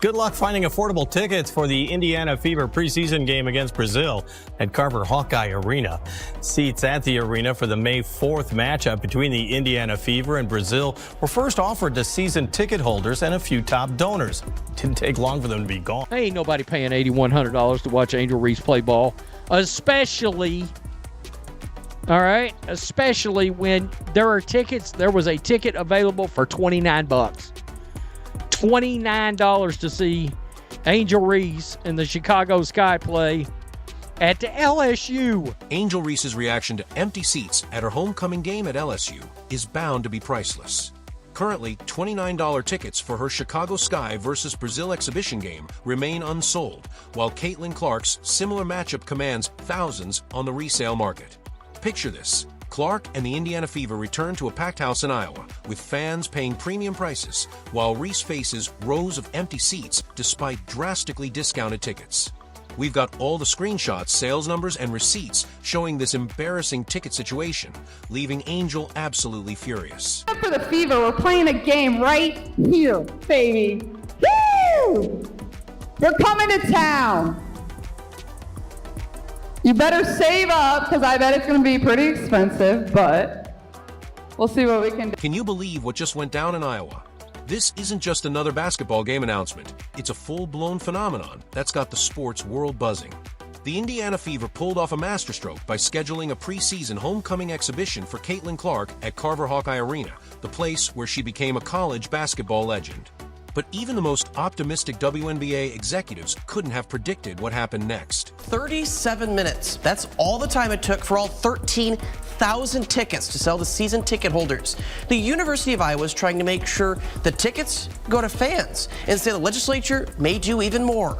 Good luck finding affordable tickets for the Indiana Fever preseason game against Brazil at Carver Hawkeye Arena. Seats at the arena for the May 4th matchup between the Indiana Fever and Brazil were first offered to season ticket holders and a few top donors. It didn't take long for them to be gone. Ain't nobody paying $8,100 to watch Angel Reese play ball, especially when there are tickets. There was a ticket available for $29. $29 to see Angel Reese and the Chicago Sky play at the LSU. Angel Reese's reaction to empty seats at her homecoming game at LSU is bound to be priceless. Currently, $29 tickets for her Chicago Sky versus Brazil exhibition game remain unsold, while Caitlin Clark's similar matchup commands thousands on the resale market. Picture this. Clark and the Indiana Fever return to a packed house in Iowa, with fans paying premium prices, while Reese faces rows of empty seats despite drastically discounted tickets. We've got all the screenshots, sales numbers, and receipts showing this embarrassing ticket situation, leaving Angel absolutely furious. For the Fever, we're playing a game right here, baby. Woo! We're coming to town. You better save up, because I bet it's going to be pretty expensive, but we'll see what we can do. Can you believe what just went down in Iowa? This isn't just another basketball game announcement. It's a full-blown phenomenon that's got the sports world buzzing. The Indiana Fever pulled off a masterstroke by scheduling a preseason homecoming exhibition for Caitlin Clark at Carver Hawkeye Arena, the place where she became a college basketball legend. But even the most optimistic WNBA executives couldn't have predicted what happened next. 37 minutes. That's all the time it took for all 13,000 tickets to sell to season ticket holders. The University of Iowa is trying to make sure the tickets go to fans. Instead, the legislature may do even more.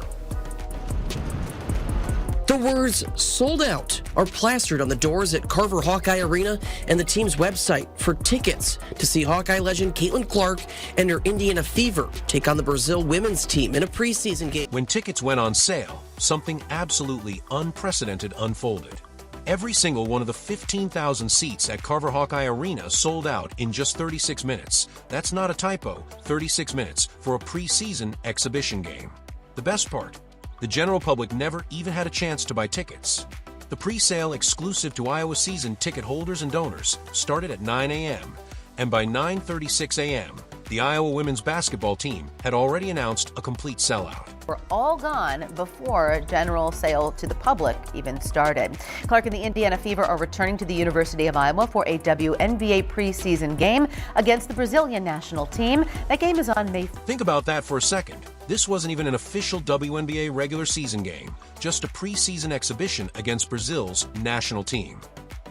The words "sold out" are plastered on the doors at Carver Hawkeye Arena and the team's website for tickets to see Hawkeye legend Caitlin Clark and her Indiana Fever take on the Brazil women's team in a preseason game. When tickets went on sale, something absolutely unprecedented unfolded. Every single one of the 15,000 seats at Carver Hawkeye Arena sold out in just 36 minutes. That's not a typo, 36 minutes for a preseason exhibition game. The best part, the general public never even had a chance to buy tickets. The pre-sale exclusive to Iowa season ticket holders and donors started at 9 a.m., and by 9:36 a.m., the Iowa women's basketball team had already announced a complete sellout. Were all gone before general sale to the public even started. Clark and the Indiana Fever are returning to the University of Iowa for a WNBA preseason game against the Brazilian national team. That game is on May 5th. Think about that for a second. This wasn't even an official WNBA regular season game, just a preseason exhibition against Brazil's national team.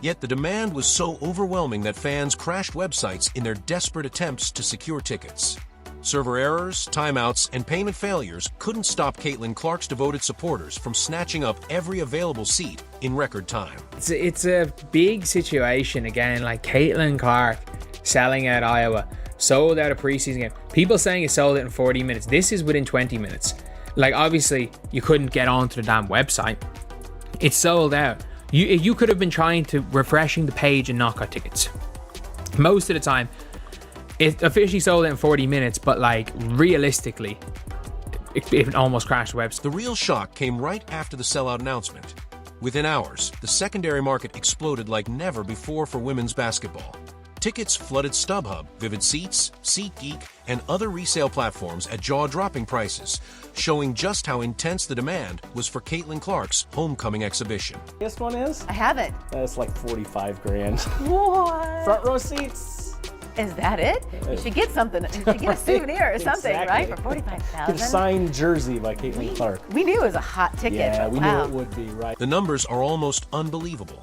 Yet the demand was so overwhelming that fans crashed websites in their desperate attempts to secure tickets. Server errors, timeouts, and payment failures couldn't stop Caitlin Clark's devoted supporters from snatching up every available seat in record time. It's a big situation again, like Caitlin Clark selling out Iowa, sold out a preseason game. People saying it sold out in 40 minutes. This is within 20 minutes. Like, obviously, you couldn't get onto the damn website. It's sold out. You could have been trying to refreshing the page and not got tickets. Most of the time, it officially sold out in 40 minutes, but like realistically, it almost crashed the website. The real shock came right after the sellout announcement. Within hours, the secondary market exploded like never before for women's basketball. Tickets flooded StubHub, Vivid Seats, SeatGeek, and other resale platforms at jaw-dropping prices, showing just how intense the demand was for Caitlin Clark's homecoming exhibition. This one is? I have it. That's like 45 grand. What? Front row seats. Is that it? You should get something. You should get a souvenir or something, Exactly. right? For $45,000. Get a signed jersey by Caitlin Clark. We knew it was a hot ticket. Yeah, but we wow. knew it would be, right? The numbers are almost unbelievable.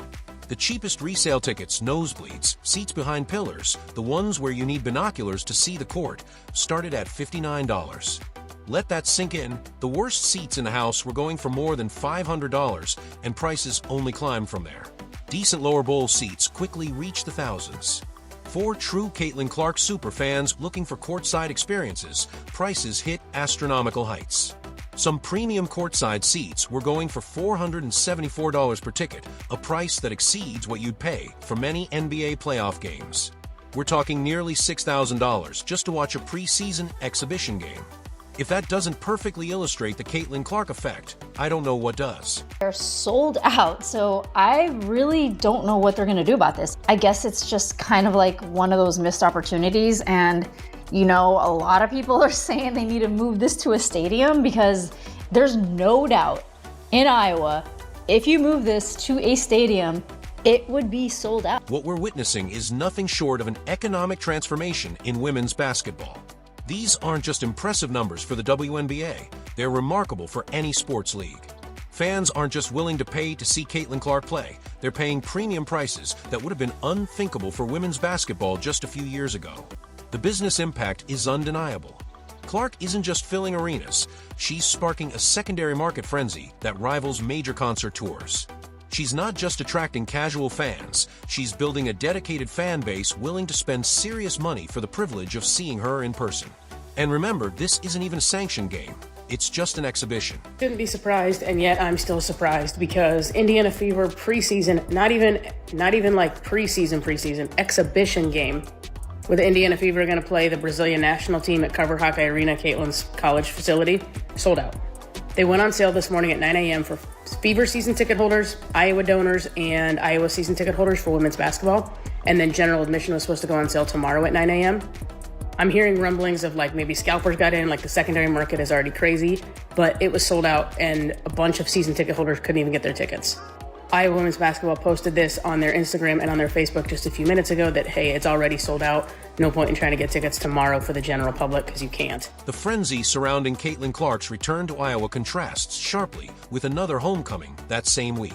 The cheapest resale tickets, nosebleeds, seats behind pillars, the ones where you need binoculars to see the court, started at $59. Let that sink in. The worst seats in the house were going for more than $500, and prices only climbed from there. Decent lower bowl seats quickly reached the thousands. For true Caitlin Clark superfans looking for courtside experiences, prices hit astronomical heights. Some premium courtside seats were going for $474 per ticket, a price that exceeds what you'd pay for many NBA playoff games. We're talking nearly $6,000 just to watch a preseason exhibition game. If that doesn't perfectly illustrate the Caitlin Clark effect, I don't know what does. They're sold out, so I really don't know what they're gonna do about this. I guess it's just kind of like one of those missed opportunities, and you know, a lot of people are saying they need to move this to a stadium because there's no doubt in Iowa, if you move this to a stadium, it would be sold out. What we're witnessing is nothing short of an economic transformation in women's basketball. These aren't just impressive numbers for the WNBA, they're remarkable for any sports league. Fans aren't just willing to pay to see Caitlin Clark play, they're paying premium prices that would have been unthinkable for women's basketball just a few years ago. The business impact is undeniable. Clark isn't just filling arenas, she's sparking a secondary market frenzy that rivals major concert tours. She's not just attracting casual fans, she's building a dedicated fan base willing to spend serious money for the privilege of seeing her in person. And remember, this isn't even a sanctioned game, it's just an exhibition. Shouldn't be surprised, and yet I'm still surprised because Indiana Fever preseason, not even like preseason, exhibition game, where the Indiana Fever are going to play the Brazilian national team at Carver Hawkeye Arena, Caitlin's college facility, sold out. They went on sale this morning at 9 a.m. for Fever season ticket holders, Iowa donors, and Iowa season ticket holders for women's basketball. And then general admission was supposed to go on sale tomorrow at 9 a.m. I'm hearing rumblings of like maybe scalpers got in, like the secondary market is already crazy, but it was sold out and a bunch of season ticket holders couldn't even get their tickets. Iowa Women's Basketball posted this on their Instagram and on their Facebook just a few minutes ago that, hey, it's already sold out. No point in trying to get tickets tomorrow for the general public because you can't. The frenzy surrounding Caitlin Clark's return to Iowa contrasts sharply with another homecoming that same week.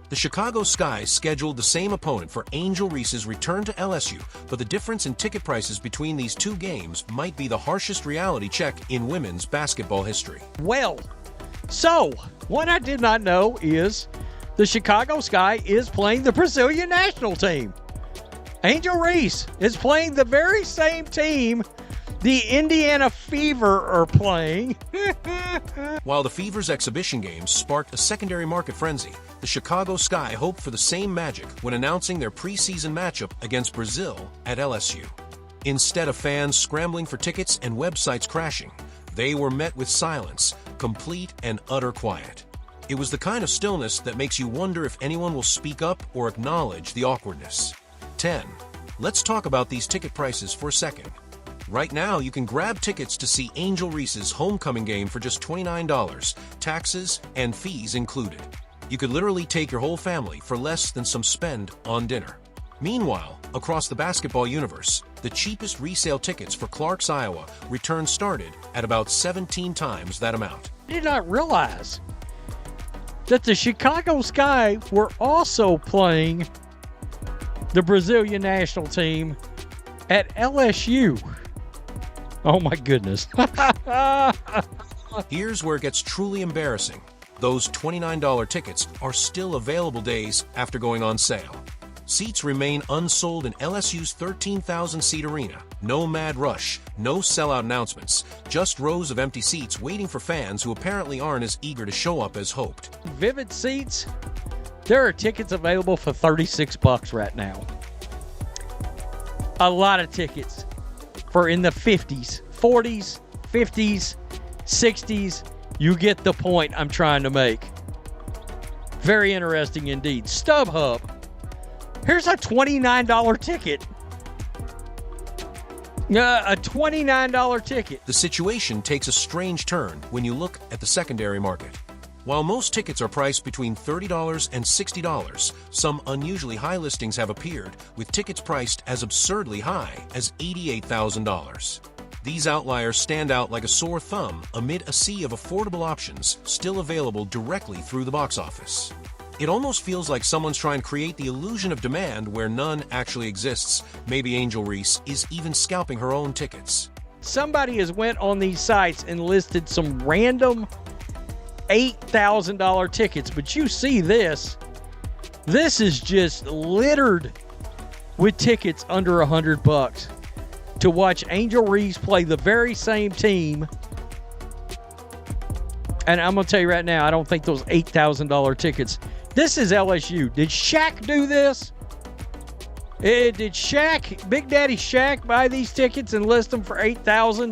The Chicago Sky scheduled the same opponent for Angel Reese's return to LSU, but the difference in ticket prices between these two games might be the harshest reality check in women's basketball history. Well, so what I did not know is the Chicago Sky is playing the Brazilian national team. Angel Reese is playing the very same team the Indiana Fever are playing. While the Fever's exhibition games sparked a secondary market frenzy, the Chicago Sky hoped for the same magic when announcing their preseason matchup against Brazil at LSU. Instead of fans scrambling for tickets and websites crashing, they were met with silence, complete and utter quiet. It was the kind of stillness that makes you wonder if anyone will speak up or acknowledge the awkwardness. 10. Let's talk about these ticket prices for a second. Right now, you can grab tickets to see Angel Reese's homecoming game for just $29, taxes and fees included. You could literally take your whole family for less than some spend on dinner. Meanwhile, across the basketball universe, the cheapest resale tickets for Clark's Iowa return started at about 17 times that amount. I did not realize that the Chicago Sky were also playing the Brazilian national team at LSU. Oh my goodness. Here's where it gets truly embarrassing. Those $29 tickets are still available days after going on sale. Seats remain unsold in LSU's 13,000-seat arena. No mad rush, no sellout announcements, just rows of empty seats waiting for fans who apparently aren't as eager to show up as hoped. Vivid Seats, there are tickets available for $36 right now. A lot of tickets for in the 50s, 40s, 50s, 60s. You get the point I'm trying to make. Very interesting indeed. StubHub. Here's a $29 ticket. A $29 ticket. The situation takes a strange turn when you look at the secondary market. While most tickets are priced between $30 and $60, some unusually high listings have appeared, with tickets priced as absurdly high as $88,000. These outliers stand out like a sore thumb amid a sea of affordable options still available directly through the box office. It almost feels like someone's trying to create the illusion of demand where none actually exists. Maybe Angel Reese is even scalping her own tickets. Somebody has went on these sites and listed some random $8,000 tickets, but you see this. This is just littered with tickets under $100 to watch Angel Reese play the very same team. And I'm going to tell you right now, I don't think those $8,000 tickets. This is LSU. Did Shaq do this? Did Shaq, Big Daddy Shaq, buy these tickets and list them for $8,000?